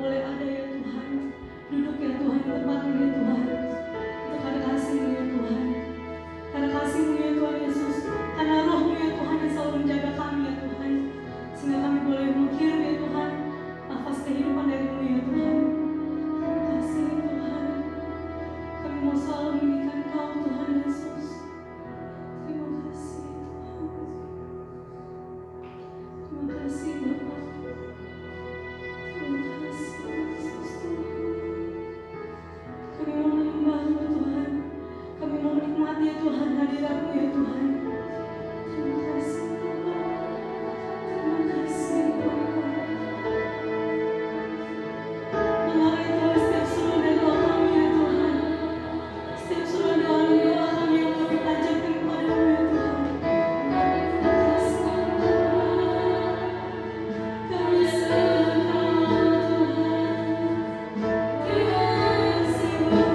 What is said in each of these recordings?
boleh ada ya Tuhan, duduk ya Tuhan di tempatmu ya Tuhan, untuk karena kasih-Mu ya Tuhan, karena kasih-Mu ya Tuhan Yesus, karena roh-Mu ya Tuhan yang selalu menjaga kami ya Tuhan, sehingga kami boleh menghirup ya Tuhan nafas kehidupan dari-Mu ya Tuhan. Terima kasih ya Tuhan, kami mau selalu menginginkan Kau Tuhan Yesus. Terima kasih Tuhan, terima kasih Bapa, terima kasih Yesus Tuhan. Kami mau menyembah-Mu Tuhan, kami mau menikmati ya Tuhan hadirat-Mu ya Tuhan. Terima kasih Bapa, terima kasih Bapa. Dengar ya Tuhan setiap seruan dan doa kami ya Tuhan, setiap seruan dan doa kami yang kami panjatkan kepada-Mu ya Tuhan. Terima kasih Tuhan, kami serahkan Tuhan. Terima kasih Bapa, terima kasih Tuhan.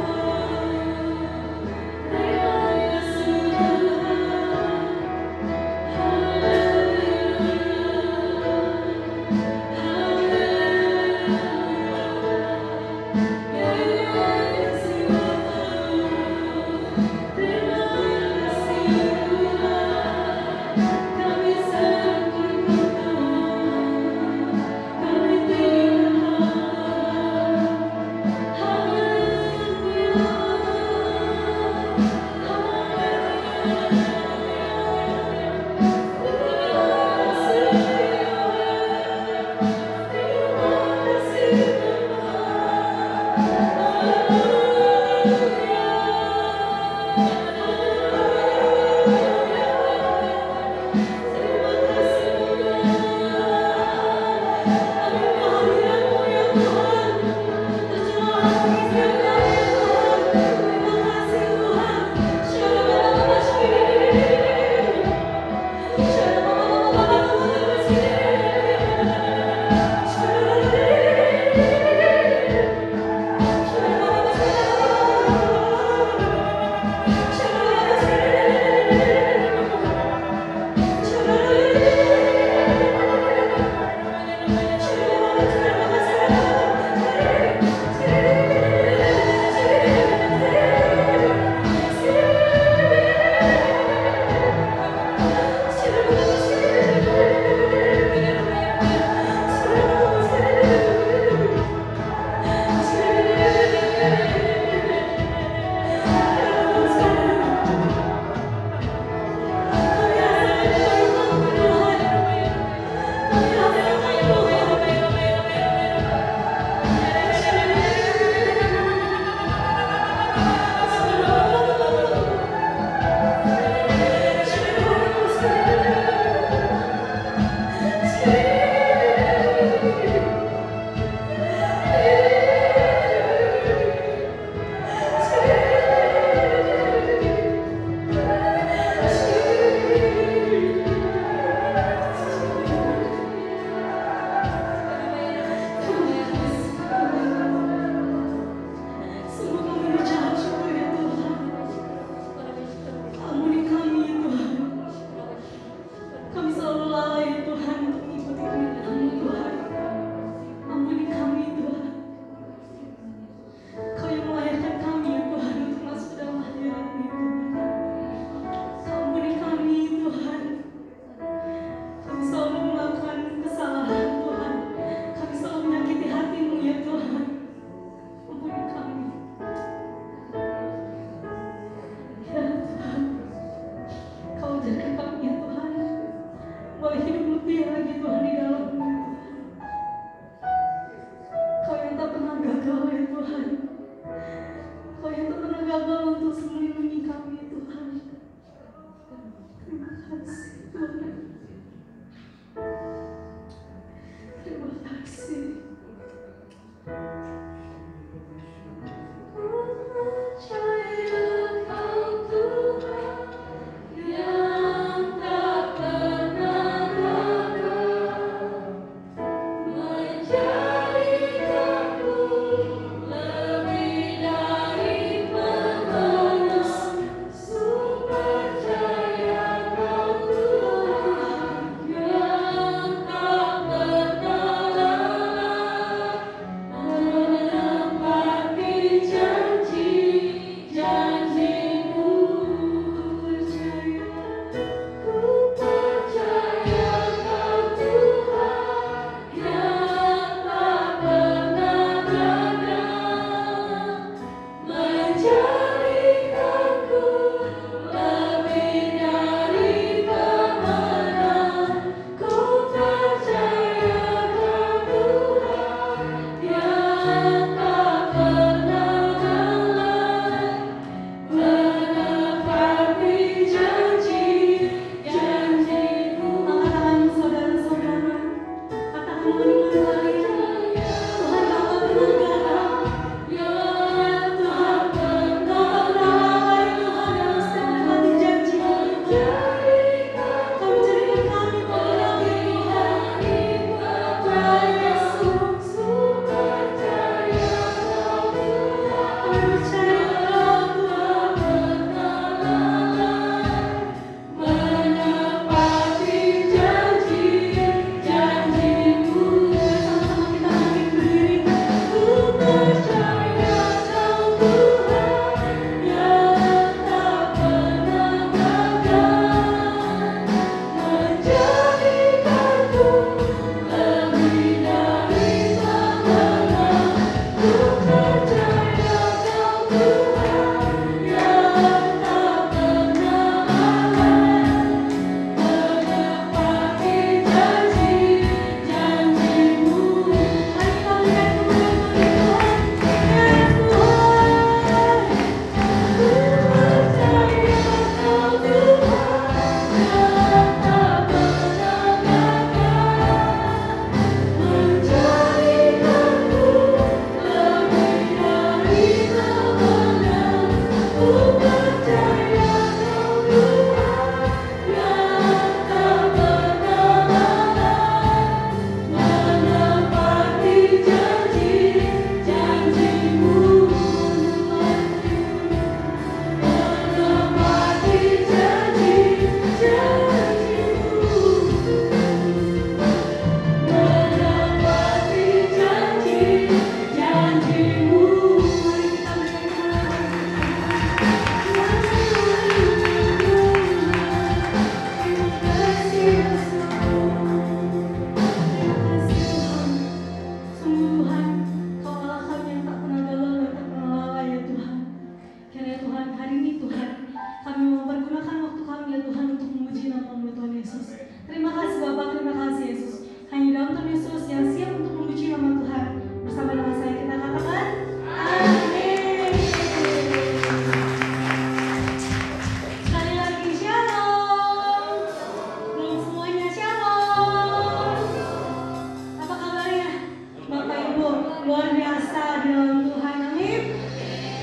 biasa di dalam Tuhan. Amin.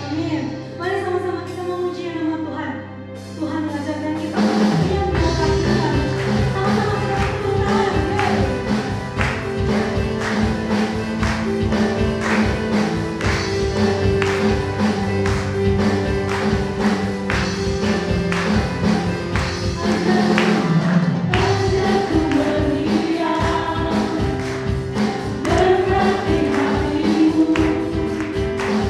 Amin. Mari sama-sama kita memuji nama Tuhan. Tuhan mengajarkan kita yang melakukan Tuhan. Sama-sama kita tepuk tangan. Aku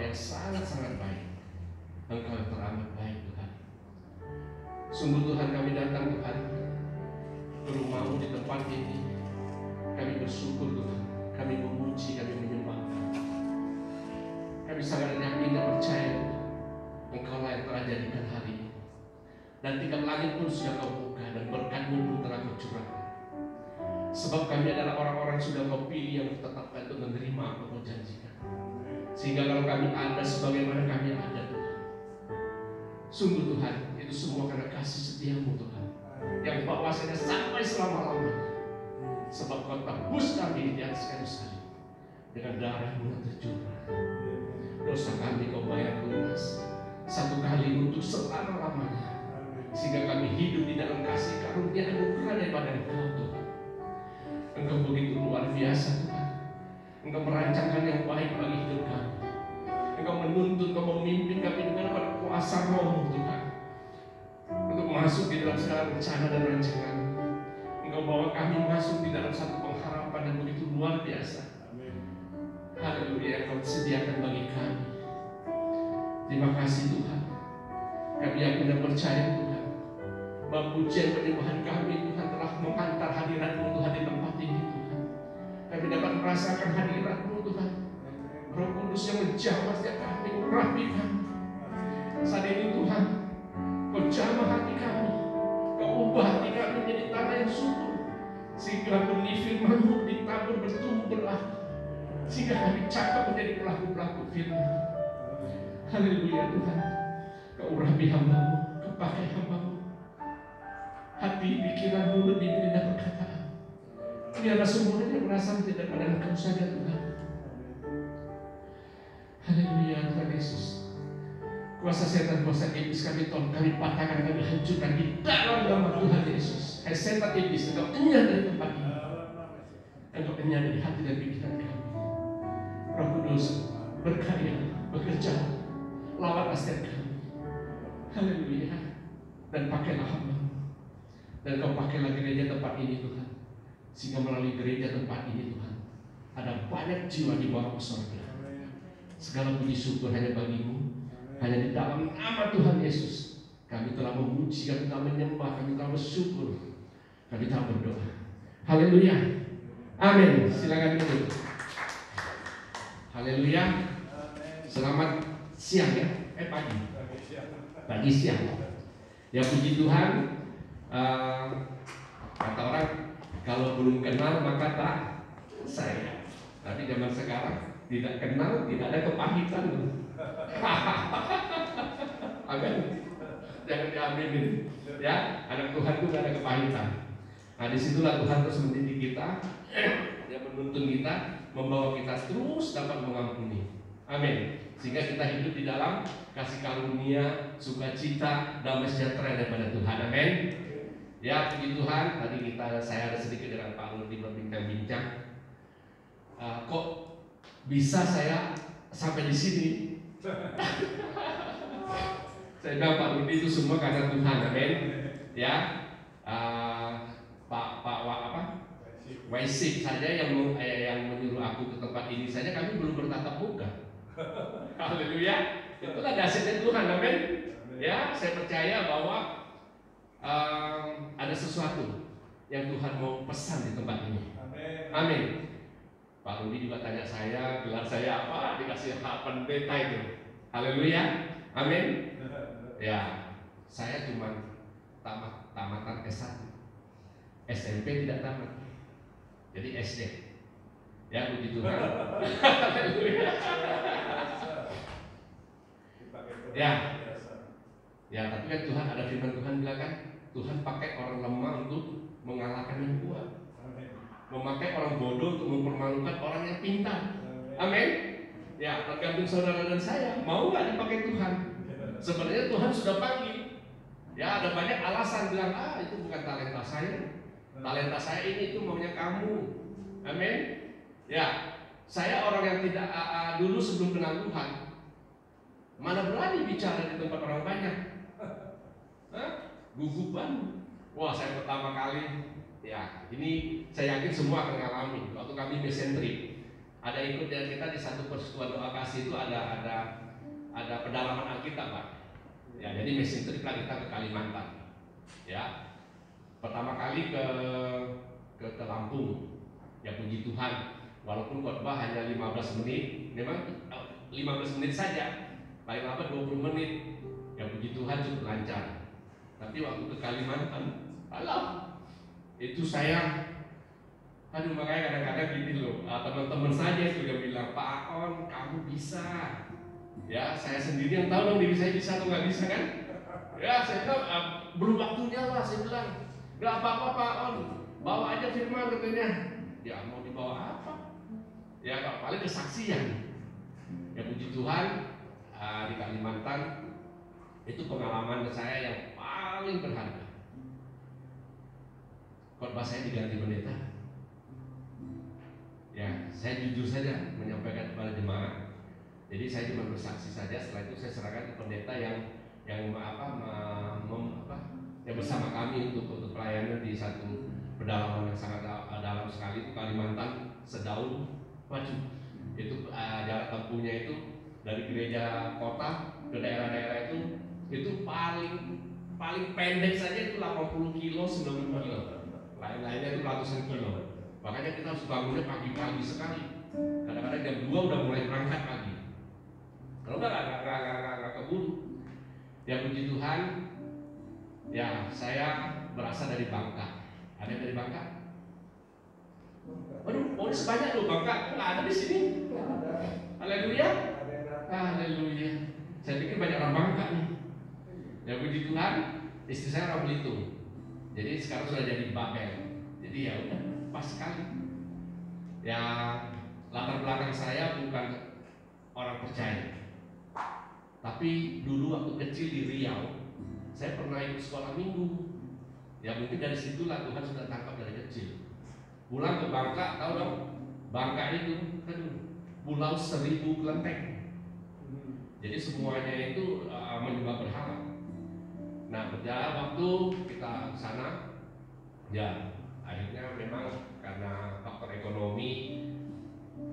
yang sangat-sangat baik. Engkau yang teramat baik Tuhan. Sungguh Tuhan kami datang Tuhan ke rumah-Mu di tempat ini. Kami bersyukur Tuhan. Kami memuji, kami menyembah. Kami sangat yakin dan percaya Engkau lah yang telah jadikan hari ini. Dan tingkat langit pun sudah Kau buka dan berkat-Mu pun telah Kau curahkan. Sebab kami adalah orang-orang yang sudah Kau pilih yang tetapkan untuk menerima apa Kau janjikan. Sehingga kalau kami ada sebagaimana kami ada Tuhan. Sungguh Tuhan, itu semua karena kasih setia-Mu Tuhan, yang bahwasanya sampai selama-lamanya. Sebab Kau tebus kami di atas kayu salib dengan darah-Mu yang tercurah. Dosa kami Kau bayar lunas satu kali untuk selama-lamanya. Sehingga kami hidup di dalam kasih karunia anugerah daripada Engkau Tuhan. Engkau begitu luar biasa Tuhan. Engkau merancangkan yang baik bagi hidup kami. Engkau menuntun, Engkau memimpin kami dengan kuasa Roh-Mu Tuhan, untuk masuk di dalam segala rencana dan rancangan. Engkau bawa kami masuk di dalam satu pengharapan yang begitu luar biasa. Haleluya, Engkau sediakan bagi kami. Terima kasih Tuhan. Kami yakin dan percaya Tuhan, bahwa pujian penyembahan kami Tuhan telah menghantar hadirat-Mu Tuhan di tempat ini Tuhan. Kami dapat merasakan hadirat-Mu Tuhan. Roh Kudus yang menjamah setiap kami, urapi kami. Saat ini Tuhan, Kau jamah hati kami, Kau ubah hati kami menjadi tanah yang subur, sehingga benih firman-Mu ditabur bertumbuh berlaku, sehingga kami cakap menjadi pelaku-pelaku firman. Haleluya Tuhan. Kau urapi hamba-Mu, Kau pakai hamba-Mu. Hati pikiran mulut bibir dan perkataan, biarlah semuanya berasal daripada Engkau saja Tuhan. Haleluya Tuhan Yesus. Kuasa setan, kuasa iblis kami tolong, kami patahkan, kami hancurkan di dalam nama Tuhan Yesus. Hai setan iblis, Engkau enyah dari tempat ini. Engkau enyah dari hati dan pikiran kami. Roh Kudus berkarya, bekerja, lawan setiap kami. Haleluya. Dan pakailah hamba-Mu. Dan Kau pakailah gereja tempat ini Tuhan, sehingga melalui gereja tempat ini Tuhan, ada banyak jiwa dibawa ke surga. Segala puji syukur hanya bagi-Mu. Hanya di dalam nama Tuhan Yesus kami telah memuji, kami telah menyembah, kami telah bersyukur, kami telah berdoa. Haleluya. Amin. Silakan duduk. Haleluya. Selamat siang ya. Pagi. Pagi siang. Ya puji Tuhan. Kata orang, kalau belum kenal maka tak sayang. Tapi zaman sekarang tidak kenal, tidak ada kepahitan. Amin. Jangan diaminin. Ya, anak Tuhan itu gak ada kepahitan. Nah disitulah Tuhan terus mendidik kita, Dia menuntun kita, membawa kita terus dapat mengampuni. Amin. Sehingga kita hidup di dalam kasih karunia, sukacita, damai sejahtera daripada Tuhan. Amin. Ya puji Tuhan. Tadi saya ada sedikit dengan Pak Rudi berbincang-bincang. Kok bisa saya sampai di sini? Saya bilang Pak Rudi itu semua karena Tuhan. Amin. Ya. Pak Waisik saja yang menyuruh aku ke tempat ini saja, kami belum bertatap muka. Haleluya. Itulah dasarnya Tuhan. Amin. Ya, saya percaya bahwa ada sesuatu yang Tuhan mau pesan di tempat ini. Amin. Pak Rudi juga tanya saya, gelar saya apa? Dikasih hak pendeta itu. Haleluya. Amin. Ya, saya cuma tamatan S1. SMP tidak tamat. Jadi SD. Ya, puji Tuhan. Haleluya. Ya. Ya, tapi kan Tuhan ada firman Tuhan bilang kan, Tuhan pakai orang lemah untuk mengalahkan yang kuat. Memakai orang bodoh untuk mempermalukan orang yang pintar. Amin. Ya, tergantung saudara dan saya, mau nggak dipakai Tuhan? Sebenarnya Tuhan sudah panggil. Ya, ada banyak alasan bilang, itu bukan talenta saya. Talenta saya ini itu maunya kamu. Amin. Ya, saya orang yang tidak dulu sebelum kenal Tuhan, mana berani bicara di tempat orang banyak. Gugupan. Wah, saya pertama kali. Ya, ini saya yakin semua akan mengalami. Waktu kami mesentrik, Ada ikut dengan kita di satu persekutuan doa kasih itu ada pendalaman Alkitab, Pak. Ya, jadi mission trip lah kita ke Kalimantan. Ya, pertama kali ke Lampung. Ya puji Tuhan, walaupun khotbah hanya 15 menit, memang 15 menit saja, paling lambat 20 menit. Ya puji Tuhan cukup lancar. Tapi waktu ke Kalimantan, alah, itu saya, aduh, makanya kadang-kadang gini loh, teman-teman saja sudah bilang, Pak Aon, kamu bisa. Ya, saya sendiri yang tahu dong diri saya bisa atau nggak bisa kan? Ya, saya bilang, belum waktunya lah, saya bilang, nggak apa-apa Pak Aon, bawa aja firman katanya. Ya, mau dibawa apa? Ya, paling kesaksian. Ya puji Tuhan, di Kalimantan itu pengalaman saya yang paling berharga. Khotbah saya diganti pendeta. Ya, saya jujur saja menyampaikan kepada jemaat. Jadi saya cuma bersaksi saja. Setelah itu saya serahkan ke pendeta yang bersama kami untuk pelayanan di satu pedalaman yang sangat dalam sekali, itu Kalimantan Sedaun Maju. Itu jarak tempuhnya itu dari gereja kota ke daerah-daerah itu paling pendek saja itu 80 kilo, 90 kilo. Lain-lainnya itu ratusan kilo. Makanya kita harus bangunnya pagi-pagi sekali. Kadang-kadang jam 2 udah mulai berangkat pagi. Kalau nggak keburu. Ya puji Tuhan. Ya, saya berasal dari Bangka. Ada yang dari Bangka? Waduh, oh sebanyak loh Bangka. Nggak ada di sini. Haleluya. Haleluya. Saya pikir banyak orang Bangka nih. Ya puji Tuhan. Istri saya orang Belitung. Jadi sekarang sudah jadi Babel. Jadi ya udah pas sekali. Ya latar belakang saya bukan orang percaya. Tapi dulu waktu kecil di Riau, saya pernah ikut sekolah minggu. Ya mungkin dari situlah Tuhan sudah tangkap dari kecil. Pulang ke Bangka, tahu dong? Bangka itu kan pulau 1000 kelenteng. Jadi semuanya itu menyembah berhala. Nah berjalan waktu kita ke sana, ya akhirnya memang karena faktor ekonomi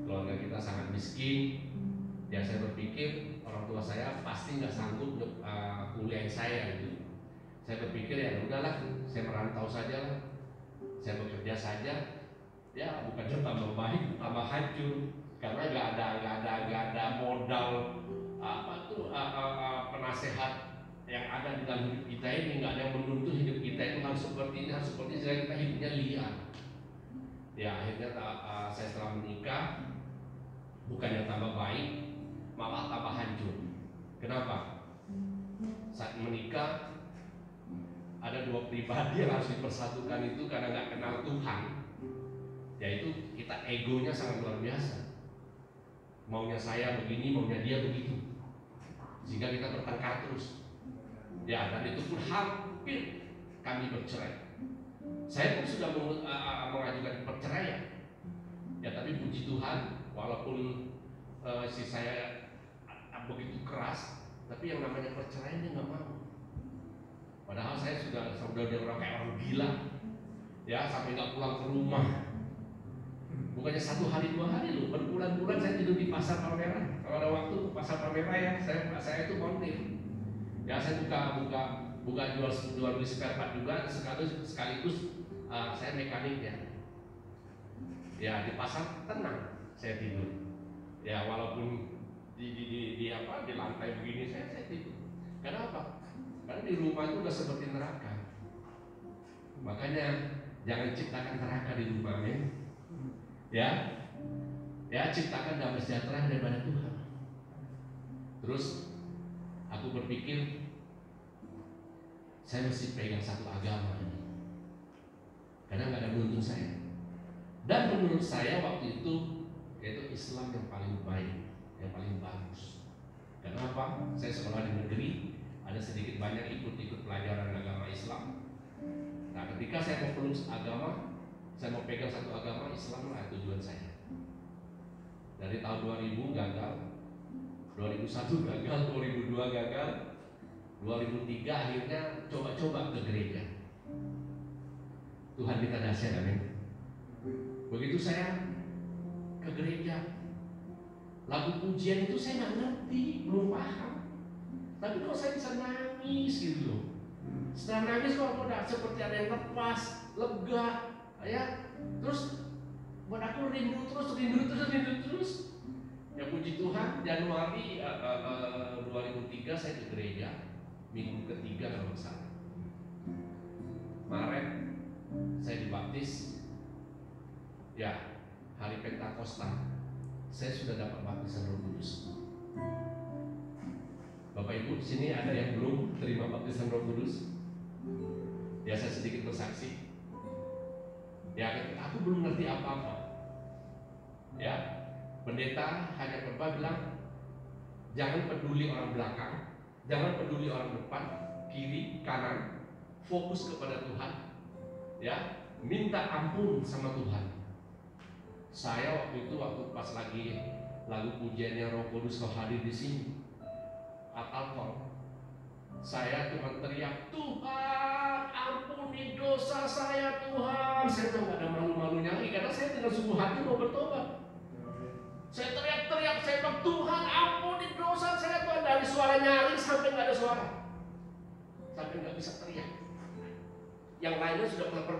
keluarga kita sangat miskin. Ya saya berpikir orang tua saya pasti nggak sanggup untuk kuliahin saya gitu. Saya berpikir ya udahlah, saya merantau saja lah, saya bekerja saja. Ya bukannya tambah baik, tambah hancur karena nggak ada modal penasehat yang ada di dalam hidup kita ini. Nggak ada yang menuntut hidup kita itu harus seperti ini, harus seperti ini, sehingga kita hidupnya liar. Ya akhirnya saya setelah menikah bukannya tambah baik, malah tambah hancur. Kenapa? Saat menikah ada dua pribadi yang harus dipersatukan itu karena nggak kenal Tuhan. Yaitu kita egonya sangat luar biasa. Maunya saya begini, maunya dia begitu, sehingga kita bertengkar terus. Ya dan itu pun hampir kami bercerai. Saya pun sudah mengajukan perceraian. Ya tapi puji Tuhan, walaupun istri saya begitu keras, tapi yang namanya perceraian dia nggak mau. Padahal saya sudah orang kayak orang gila, ya sampai nggak pulang ke rumah. Bukannya 1 hari 2 hari loh, berbulan-bulan saya tidur di pasar Palmerah. Kalau ada waktu pasar Palmerah ya, saya itu montir. Ya saya buka jual beli spare part juga, sekaligus saya mekaniknya. Ya di pasar tenang saya tidur. Ya walaupun di lantai begini saya tidur. Kenapa? Karena di rumah itu udah seperti neraka. Makanya jangan ciptakan neraka di rumahnya. Ya ciptakan damai sejahtera daripada Tuhan. Terus aku berpikir saya mesti pegang satu agama ini, karena nggak ada menuntun saya. Dan menurut saya waktu itu yaitu Islam yang paling baik, yang paling bagus. Kenapa? Saya sekolah di negeri, ada sedikit banyak ikut pelajaran agama Islam. Nah ketika saya mau peluk agama, saya mau pegang satu agama Islam lah tujuan saya. Dari tahun 2000 gagal, 2001 gagal, 2002 gagal, 2003 akhirnya coba-coba ke gereja. Tuhan kita dahsyat, amin. Begitu saya ke gereja, lagu pujian itu saya nggak ngerti, belum paham. Tapi kok saya bisa nangis gitu loh. Setelah nangis kok udah seperti ada yang lepas, lega, ya. Terus buat aku rindu terus. Ya puji Tuhan, Januari 2003 saya ke gereja, minggu ketiga kalau nggak salah. Maret saya dibaptis. Ya, hari Pentakosta saya sudah dapat baptisan Roh Kudus. Bapak Ibu di sini ada yang belum terima baptisan Roh Kudus? Ya, saya sedikit bersaksi. Ya, aku belum ngerti apa-apa. Ya, pendeta hanya berapa bilang, jangan peduli orang belakang, jangan peduli orang depan, kiri, kanan, fokus kepada Tuhan. Ya, minta ampun sama Tuhan. Saya waktu pas lagi lagu pujiannya Roh Kudus kau hadir di sini, Alkohol, saya cuma teriak, Tuhan ampuni dosa saya Tuhan. Saya tuh nggak ada malu-malunya lagi karena saya dengan sungguh hati mau bertobat. Saya teriak-teriak, saya bilang, Tuhan ampuni dosa saya Tuhan. Dari suara nyaring sampai nggak ada suara, sampai nggak bisa teriak. Yang lainnya sudah pelapor.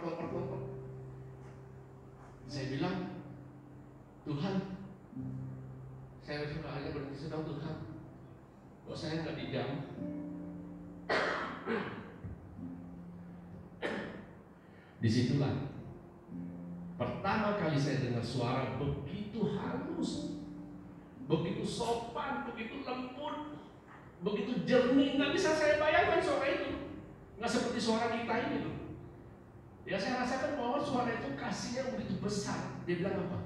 Saya bilang, Tuhan, saya sudah hanya berhenti sedang Tuhan. Kok saya nggak dijamah? Disitulah pertama kali saya dengar suara begitu halus, begitu sopan, begitu lembut, begitu jernih. Nggak bisa saya bayangkan suara itu. Nggak seperti suara kita ini loh. Ya saya rasakan bahwa suara itu kasihnya begitu besar. Dia bilang apa?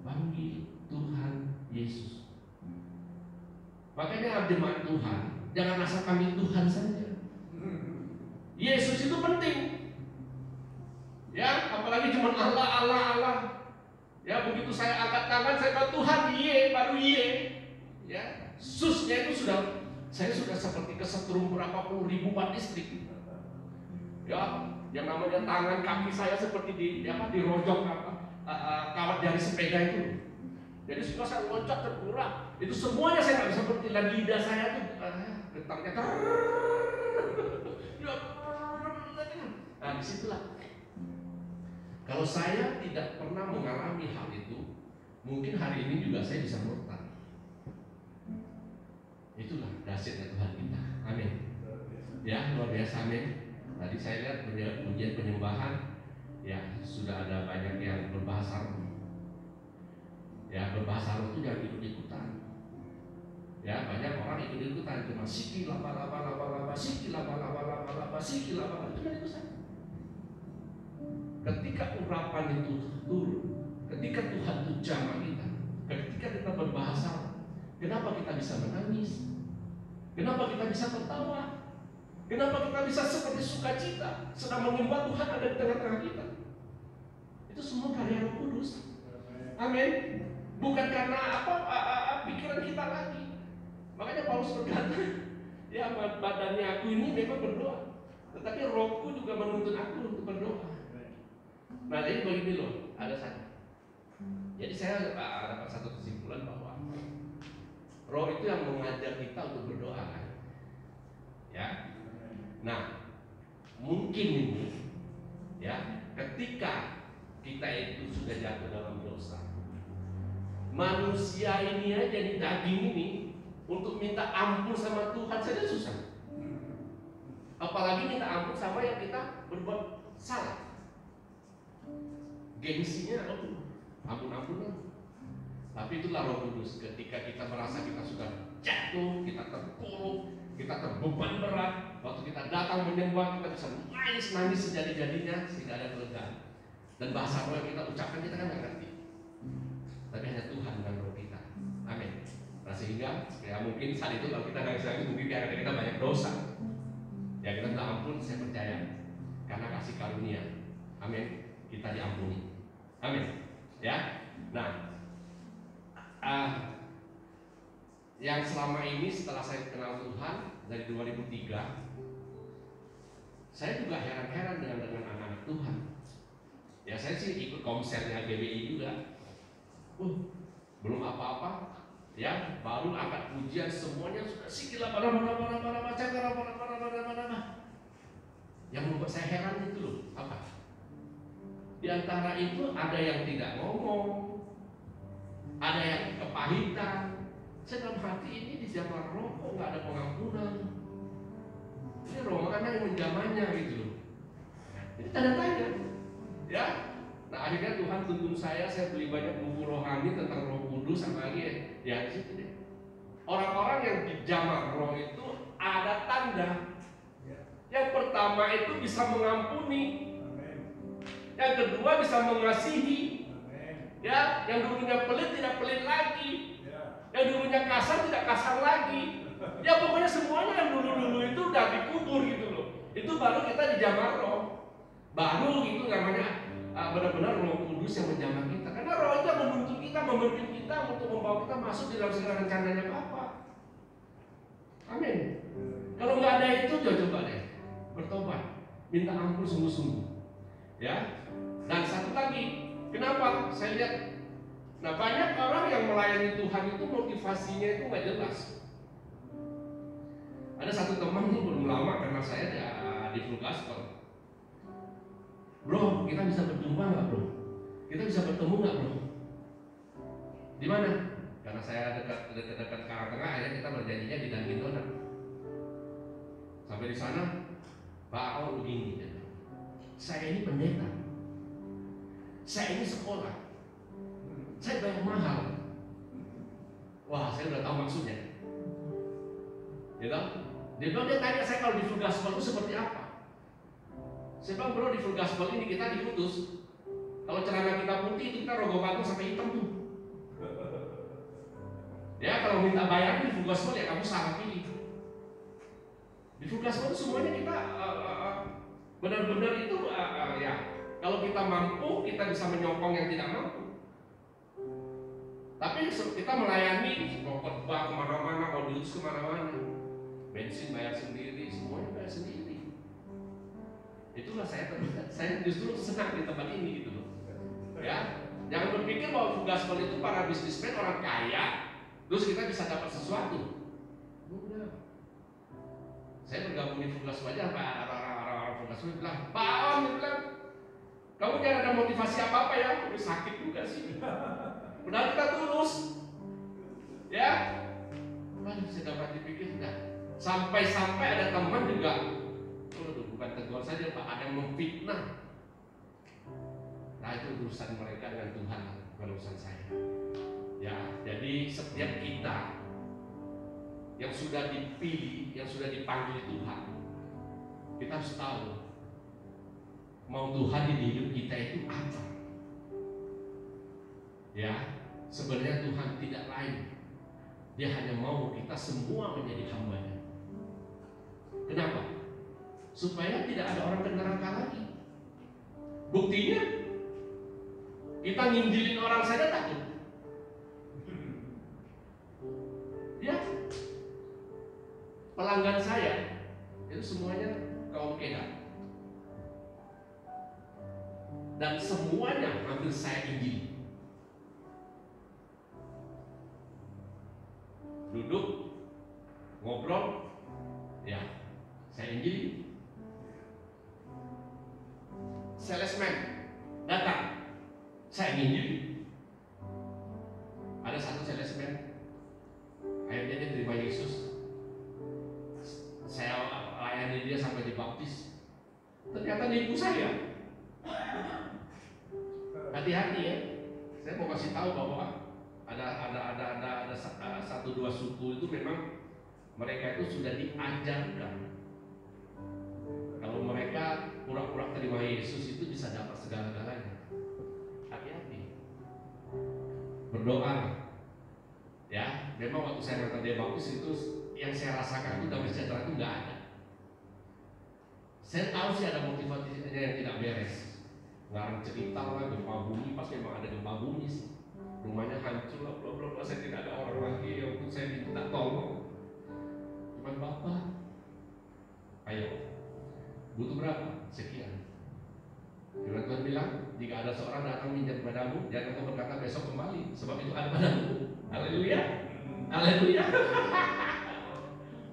Panggil Tuhan Yesus. Makanya jemaat Tuhan, jangan asal panggil Tuhan saja. Yesus itu penting. Ya, apalagi cuma Allah. Ya, begitu saya angkat tangan, saya bilang Tuhan, baru Ya, susnya itu saya sudah seperti kesetrum berapa puluh ribu watt listrik. Ya, yang namanya tangan kaki saya seperti dirojok kawat dari sepeda itu. Jadi suka saya loncat tergerak. Itu semuanya saya nggak bisa seperti lidah saya tuh getarnya. Nah, disitulah. Kalau saya tidak pernah mengalami hal itu, mungkin hari ini juga saya bisa murtad. Itulah dahsyatnya Tuhan kita. Amin. Ya, luar biasa, amin. Tadi saya lihat pujian penyembahan, ya sudah ada banyak yang berbahasa roh. Ya, berbahasa roh itu jangan ikut-ikutan. Ya, banyak orang ikut-ikutan cuma siki laba, siki laba, siki laba, itu kan itu saja. Ketika urapan itu turun, ketika Tuhan itu jamah kita, ketika kita berbahasa, kenapa kita bisa menangis? Kenapa kita bisa tertawa? Kenapa kita bisa seperti sukacita sedang menyembah Tuhan ada di tengah-tengah kita? Itu semua karya Roh Kudus. Amin. Bukan karena pikiran kita lagi. Makanya Paulus berkata, ya badannya aku ini memang berdoa, tetapi rohku juga menuntun aku untuk berdoa. Nah, jadi begini loh, ada satu. Jadi saya dapat satu kesimpulan bahwa roh itu yang mengajak kita untuk berdoa kan. Ya. Nah, mungkin ini ya, ketika kita itu sudah jatuh dalam dosa, manusia ini aja nih, daging ini untuk minta ampun sama Tuhan saja susah. Apalagi minta ampun sama yang kita berbuat salah. Gengsinya, ampun-ampunan. Tapi itulah Roh Kudus. Ketika kita merasa kita sudah jatuh, kita terpuruk, kita terbeban berat, waktu kita datang menyembah, kita bisa nangis sejadi-jadinya sehingga ada kelegaan. Dan bahasa roh yang kita ucapkan kita kan nggak ngerti. Tapi hanya Tuhan dan roh kita. Amin. Nah, sehingga ya mungkin saat itu kalau kita nangis mungkin karena kita banyak dosa. Ya kita bilang ampun, saya percaya karena kasih karunia. Amin. Kita diampuni. Amin. Ya. Nah, yang selama ini setelah saya kenal Tuhan dari 2003, saya juga heran-heran dengan anak-anak Tuhan. Ya saya sih ikut komselnya GBI juga. belum apa-apa, ya baru angkat pujian semuanya sudah sikila mana. Yang membuat saya heran itu loh, apa? Di antara itu ada yang tidak ngomong, ada yang kepahitan. Saya dalam hati ini di zaman roh kok nggak ada pengampunan. Ini roh mana yang menjamannya gitu loh. Ini tanda tanya, ya. Nah akhirnya Tuhan tuntun saya beli banyak buku rohani tentang Roh Kudus sama lagi ya di situ deh. Orang-orang yang di zaman roh itu ada tanda. Yang pertama itu bisa mengampuni. Yang kedua bisa mengasihi. Ya, yang dulunya pelit tidak pelit lagi. Yang dulunya kasar tidak kasar lagi. Ya pokoknya semuanya yang dulu-dulu itu udah dikubur gitu loh. Itu baru kita di zaman roh. Baru itu namanya benar-benar Roh Kudus yang menjamah kita. Karena roh itu menuntun kita, memimpin kita untuk membawa kita masuk di dalam segala rencananya Bapa. Amin. Kalau nggak ada itu, coba deh bertobat, minta ampun sungguh-sungguh. Ya. Dan satu lagi, kenapa saya lihat, nah banyak orang yang melayani Tuhan itu motivasinya itu nggak jelas. Ada satu teman tuh belum lama karena saya di Full Gospel. Bro, kita bisa berjumpa nggak bro? Kita bisa bertemu nggak bro? Di mana? Karena saya dekat Karangtengah, akhirnya kita berjanjinya di Dunkin Donut. Sampai di sana, Pak Aon begini, saya ini pendeta, saya ini sekolah, saya bayar mahal. Wah, saya udah tahu maksudnya. Gitu? Dia tanya saya kalau di Full Gospel itu seperti apa? Saya bilang bro, di Full Gospel ini kita diutus. Kalau celana kita putih itu kita rogoh batu sampai hitam tuh. Ya kalau minta bayar di Full Gospel ya kamu salah pilih. Di Full Gospel itu semuanya kita benar-benar itu ya. Kalau kita mampu kita bisa menyokong yang tidak mampu. Tapi kita melayani mau khotbah kemana-mana, mau diutus kemana-mana, bensin bayar sendiri, semuanya bayar sendiri. Itulah saya justru senang di tempat ini gitu loh. Ya, jangan berpikir bahwa Full Gospel itu para bisnismen orang kaya, terus kita bisa dapat sesuatu. Udah. Saya bergabung di Full Gospel aja, orang-orang Full Gospel bilang, Pak Aon, dia bilang, kamu jangan ada motivasi apa-apa ya, sakit juga sih. Padahal kita tulus. Ya, saya dapat dipikir, nah, sampai-sampai ada teman juga. Bukan tegur saja Pak, ada yang memfitnah. Nah itu urusan mereka dengan Tuhan, bukan urusan saya. Ya, jadi setiap kita yang sudah dipilih, yang sudah dipanggil Tuhan, kita harus tahu mau Tuhan di hidup kita itu apa. Ya, sebenarnya Tuhan tidak lain, Dia hanya mau kita semua menjadi hamba-Nya. Kenapa? Supaya tidak ada orang ke neraka lagi. Buktinya kita nginjilin orang saja takut. Ya, pelanggan saya itu semuanya kaum Kedah, dan semuanya hampir saya injili. Duduk ngobrol, ya saya injili. Salesman datang, saya injili. Ada satu salesman, akhirnya dia terima Yesus. Saya layani dia sampai dibaptis. Ternyata dia ibu saya. Hati-hati ya. Saya mau kasih tahu bahwa ada satu dua suku itu memang mereka itu sudah diajarkan kalau mereka pura-pura terima Yesus itu bisa dapat segala-galanya. Hati-hati. Berdoa. Ya, memang waktu saya nonton dia baptis itu yang saya rasakan itu damai sejahtera itu nggak ada. Saya tahu sih ada motivasinya yang tidak beres. Ngarang cerita lah gempa bumi, pas memang ada gempa bumi sih. Rumahnya hancur lah, bla saya tidak ada orang lagi yang untuk saya minta tolong. Cuman Bapak, ayo, butuh berapa? Sekian. Karena Tuhan bilang, jika ada seorang datang minjam padamu, jangan kau berkata besok kembali, sebab itu ada padamu. Haleluya, haleluya.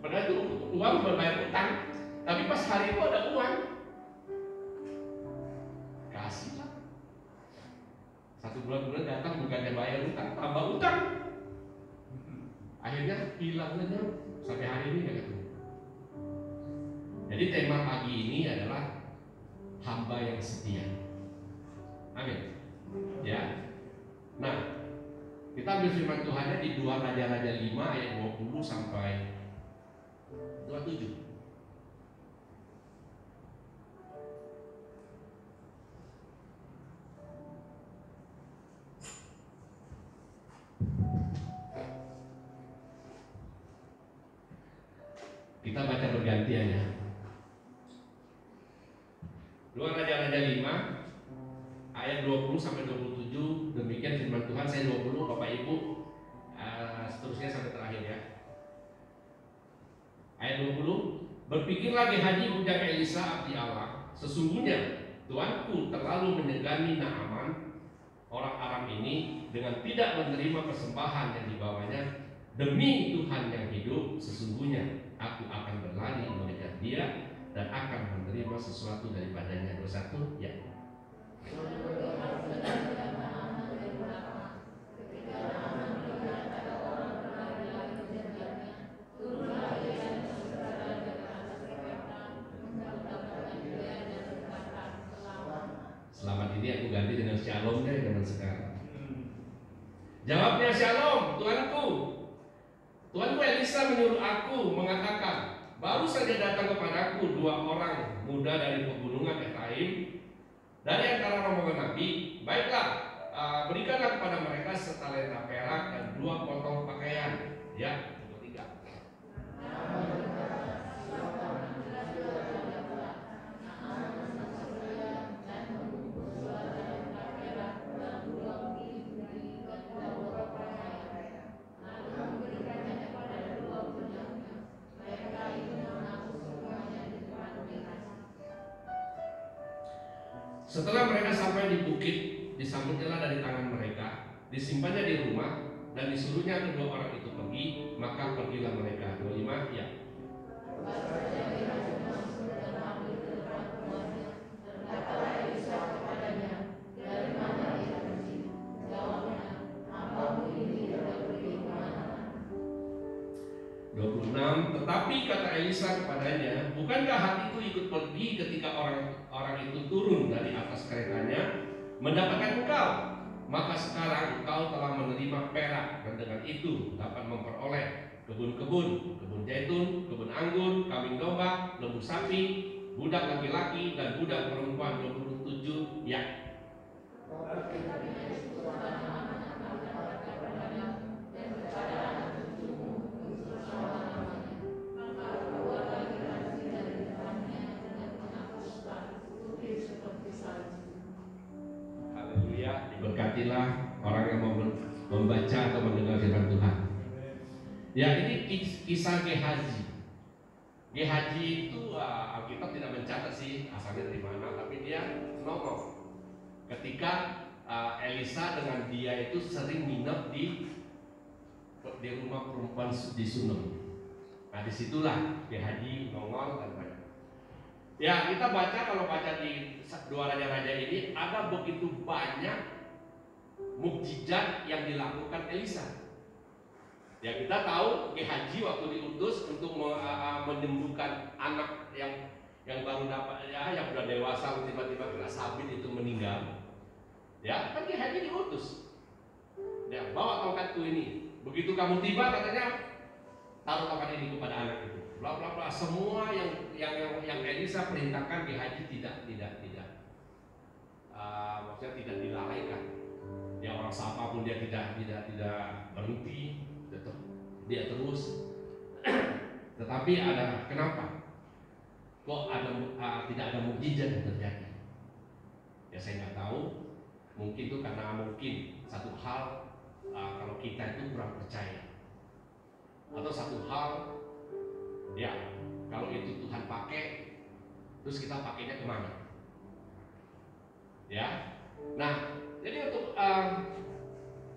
Padahal itu uang berbayar utang, tapi pas hari itu ada uang, kasihlah. 1 bulan kemudian datang, bukannya bayar utang, tambah utang. Akhirnya hilang aja, sampai hari ini nggak ketemu. Jadi tema pagi ini adalah hamba yang setia. Amin. Ya. Nah, kita ambil firman Tuhannya di 2 Raja-Raja 5 ayat 20 sampai 27. Kita baca bergantian ya. 2 Raja-Raja 5 ayat 20 sampai 27. Demikian firman Tuhan. Saya 20, Bapak Ibu seterusnya sampai terakhir ya. Ayat 20. Berpikirlah Gehazi budak Elisa abdi Allah, sesungguhnya tuanku terlalu menyegani Naaman orang Aram ini dengan tidak menerima persembahan yang dibawanya. Demi Tuhan yang hidup, sesungguhnya aku akan berlari mengejar dia dan akan menerima sesuatu daripadanya. 21 ya. Selamat ini aku ganti dengan shalom deh zaman sekarang. Jawabnya shalom, tuanku. Tuanku Elisa menyuruh aku mengatakan, baru saja datang kepadaku 2 orang muda dari pegunungan Efraim, dari antara rombongan Nabi. Baiklah, berikanlah kepada mereka setalenta perak dan 2 potong pakaian. Ya, yang ketiga. Setelah mereka sampai di bukit, disambutnya dari tangan mereka, disimpannya di rumah, dan disuruhnya kedua orang itu pergi. Maka pergilah mereka. 25 ya. Tetapi kata Elisa kepadanya, bukankah hatiku ikut pergi ketika orang itu turun dari atas keretanya mendapatkan engkau? Maka sekarang engkau telah menerima perak, dan dengan itu dapat memperoleh kebun-kebun, kebun zaitun, kebun anggur, kambing domba, lembu sapi, budak laki-laki dan budak perempuan. 27 ya. Haleluya, diberkatilah orang yang membaca atau mendengar firman Tuhan. Ya, ini kisah Gehazi. Gehazi itu Alkitab tidak mencatat sih asalnya dari mana, tapi dia nongol ketika Elisa dengan dia itu sering nginep di rumah perempuan di Sunem. Nah, disitulah Gehazi nongol dan banyak. Ya, kita baca, kalau baca di 2 Raja-Raja ini ada begitu banyak mukjizat yang dilakukan Elisa. Ya, kita tahu Gehazi waktu diutus untuk menyembuhkan anak yang baru dapat, ya, yang sudah dewasa tiba-tiba kena sabit itu meninggal. Ya, kan Gehazi diutus. Ya, bawa tongkatku ini. Begitu kamu tiba, katanya taruh tongkat ini kepada anak itu. Bla bla bla, semua yang Elisa perintahkan Gehazi maksudnya tidak dilalaikan. Ya, orang sapa pun dia tidak berhenti, dia terus. Tetapi ada kenapa? Kok tidak ada mukjizat yang terjadi? Ya, saya nggak tahu. Mungkin itu karena satu hal kalau kita itu kurang percaya, atau satu hal ya kalau itu Tuhan pakai, terus kita pakainya kemana? Ya. Nah, jadi untuk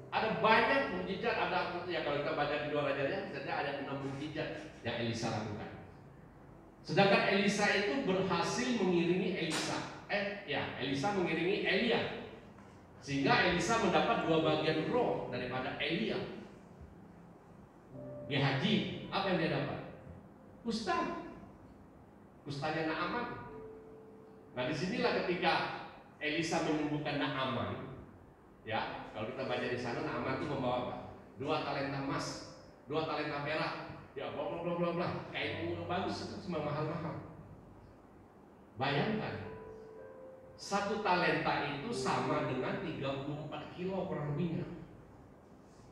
ada banyak mukjizat, ada ya kalau kita baca di 2 Raja-nya, misalnya ada 6 mukjizat yang Elisa lakukan. Sedangkan Elisa itu berhasil mengiringi Elisa mengiringi Elia. Sehingga Elisa mendapat 2 bagian roh daripada Elia. Gehazi, apa yang dia dapat? Kustanya Naaman. Nah, disinilah ketika Elisa menyembuhkan Naaman, ya, kalau kita baca di sana Naaman itu membawa apa? 2 talenta emas, 2 talenta perak, ya, bla bla bla bla, kain bagus, itu semua mahal-mahal. Bayangkan, 1 talenta itu sama dengan 34 kilo kurang lebihnya.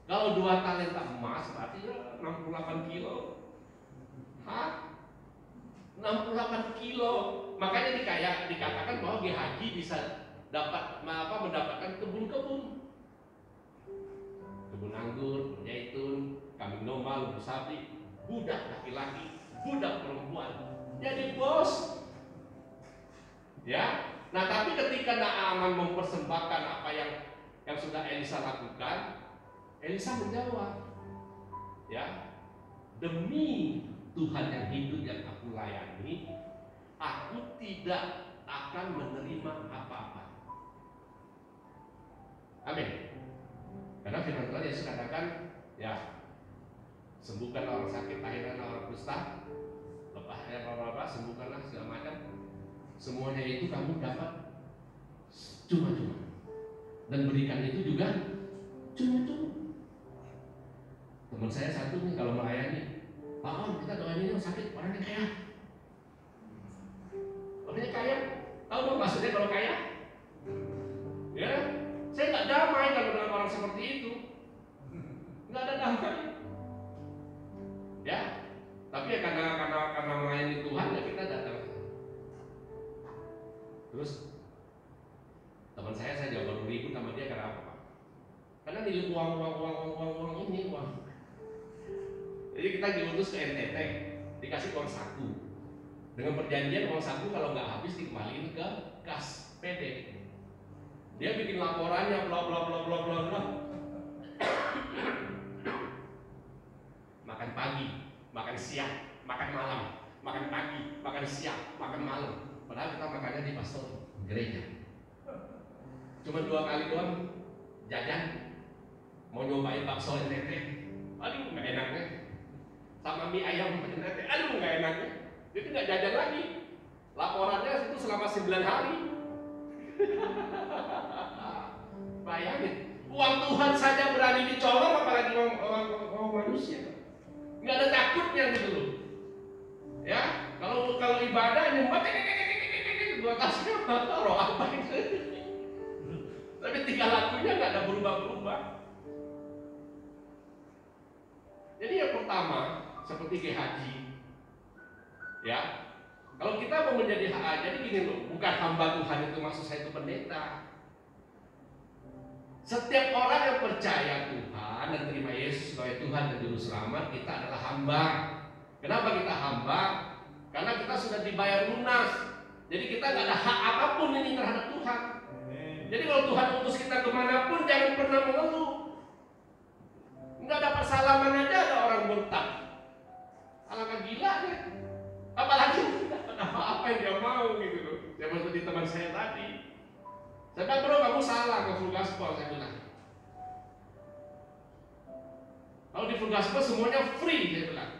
Kalau 2 talenta emas berarti ya 68 kilo. 68 kilo. Makanya dikatakan bahwa Gehazi bisa mendapatkan kebun-kebun. Kebun anggur, zaitun, kambing domba, lembu sapi, budak laki-laki, budak perempuan. Jadi bos. Ya. Nah, tapi ketika Naaman mempersembahkan apa yang sudah Elisa lakukan, Elisa menjawab, ya, demi Tuhan yang hidup yang aku layani, aku tidak akan menerima apa-apa. Amin. Karena firman Tuhan Yesus katakan, ya, sembuhkan orang sakit, lahirkan orang kusta, sembuhkanlah segala macam. Semuanya itu kamu dapat cuma-cuma, dan berikan itu juga cuma-cuma. Teman saya satu nih kalau melayani, Pak Om, kita doain yang sakit, orangnya kaya. Orangnya kaya, tahu dong maksudnya kalau kaya? Ya, saya nggak damai kalau dengan orang seperti itu, nggak ada damai. Ya, tapi ya karena melayani Tuhan ya kita datang. Terus teman saya juga baru ribut sama dia karena apa, Pak? Karena nilai uang ini uang. Jadi kita diutus ke NTT, dikasih uang saku. Dengan perjanjian uang saku kalau nggak habis dikembaliin ke kas PD. Dia bikin laporannya bla bla bla bla bla bla. Makan pagi, makan siang, makan malam, makan pagi, makan siang, makan malam. Padahal kita makannya di pastor gereja. Cuma 2 kali doang jajan. Mau nyobain bakso NTT, aduh nggak enaknya. Sama mie ayam NTT, aduh nggak enaknya. Jadi nggak jajan lagi. Laporannya itu selama 9 hari. Bayangin, uang Tuhan saja berani dicolong, apalagi uang manusia. Nggak ada takutnya gitu loh. Ya, kalau ibadah nyumbang, gua kasih roh apa itu. Tapi tinggal lakunya nggak ada berubah-berubah. Jadi yang pertama seperti Gehazi, ya, kalau kita mau menjadi jadi gini loh, bukan hamba Tuhan itu maksud saya itu pendeta. Setiap orang yang percaya Tuhan dan terima Yesus sebagai Tuhan dan Juru Selamat, kita adalah hamba. Kenapa kita hamba? Karena kita sudah dibayar lunas. Jadi kita nggak ada hak apapun ini terhadap Tuhan. Jadi kalau Tuhan utus kita kemanapun, jangan pernah mengeluh. Nggak dapat salaman aja ada orang murtad. Alangkah gilanya. Apalagi dapat apa-apa yang dia mau gitu loh. Seperti teman saya tadi. Saya bilang, bro, kamu salah ke full gospel, saya bilang. Kalau di full gospel semuanya free, saya bilang.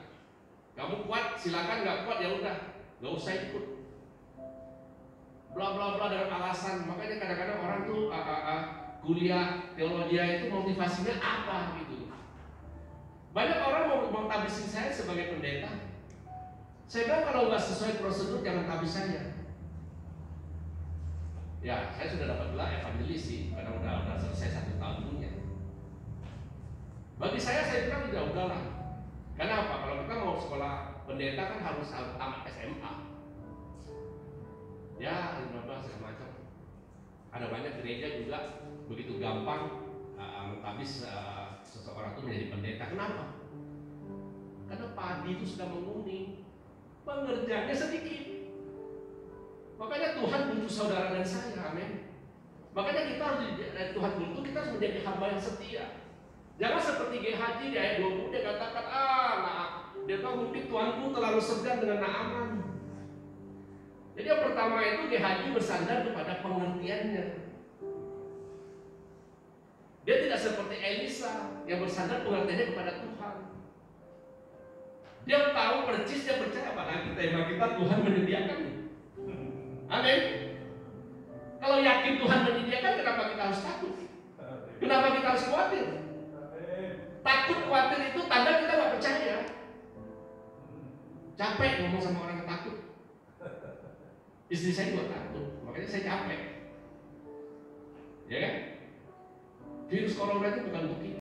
Kamu kuat, silakan. Nggak kuat ya udah, nggak usah ikut. Bla bla bla dengan alasan. Makanya kadang-kadang orang tuh kuliah teologi itu motivasinya apa gitu. Banyak orang mau tabisin saya sebagai pendeta. Saya bilang kalau nggak sesuai prosedur jangan tabis saya. Ya, saya sudah dapat gelar evangelis sih, karena udah selesai 1 tahun punya. Bagi saya bilang ya udahlah. Karena apa? Kalau kita mau sekolah pendeta kan harus tamat SMA. Ya, 15 segala macam. Ada banyak gereja juga begitu gampang mentabis seseorang itu menjadi pendeta. Kenapa? Karena padi itu sudah menguning, pengerjaannya sedikit. Makanya Tuhan butuh saudara dan saya, amin. Makanya kita harus Tuhan butuh, kita harus menjadi hamba yang setia. Jangan seperti Gehazi di ayat 20 dia katakan, dia tahu mungkin Tuanku terlalu segan dengan Naaman. Jadi yang pertama itu Gehazi bersandar kepada pengertiannya. Dia tidak seperti Elisa yang bersandar pengertiannya kepada Tuhan. Dia tahu persis, dia percaya, apalagi tema kita Tuhan menyediakan. Amin. Kalau yakin Tuhan menyediakan, kenapa kita harus takut? Kenapa kita harus khawatir? Takut, khawatir itu tanda kita nggak percaya. Capek ngomong sama orang yang takut. Istri saya juga takut, makanya saya capek. Ya kan? Virus corona itu bukan untuk kita.